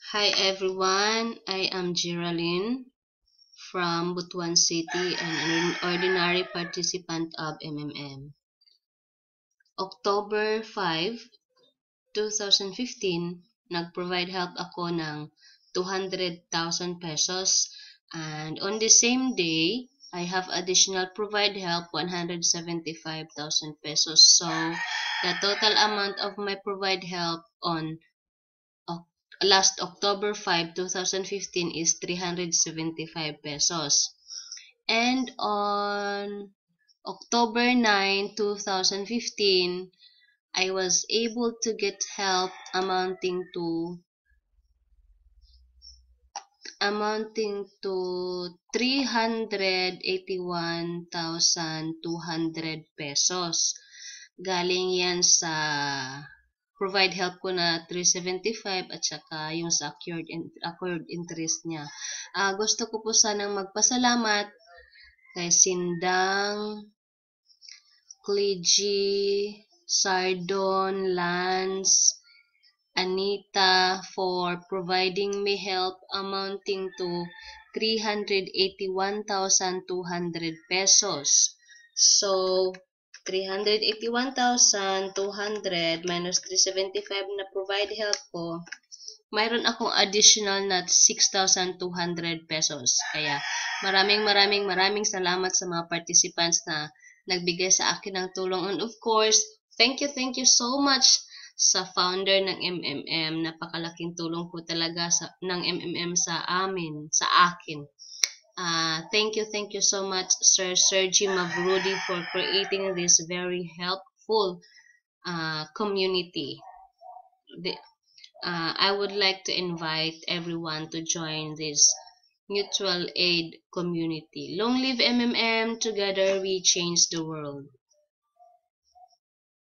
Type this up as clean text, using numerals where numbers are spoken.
Hi everyone, I am Geraldine from Butuan City and an ordinary participant of MMM. October 5, 2015, nag-provide help ako ng 200,000 pesos, and on the same day, I have additional provide help 175,000 pesos. So, the total amount of my provide help on last October 5, 2015 is 375 pesos. And on October 9, 2015, I was able to get help amounting to 381,200 pesos. Galing yan sa provide help ko na 375 at saka yung sa accrued interest niya. Gusto ko po sanang magpasalamat kay Sindang, Kliji, Sardon, Lance, Anita for providing me help amounting to 381,200 pesos. So, 381,200 minus 375 na provide help ko, mayroon akong additional na 6,200 pesos. Kaya maraming salamat sa mga participants na nagbigay sa akin ng tulong. And of course, thank you so much sa founder ng MMM. Napakalaking tulong po talaga ng MMM sa akin. Thank you so much, Sir Sergi Mavrudi, for creating this very helpful community. I would like to invite everyone to join this mutual aid community. Long live MMM, together we change the world.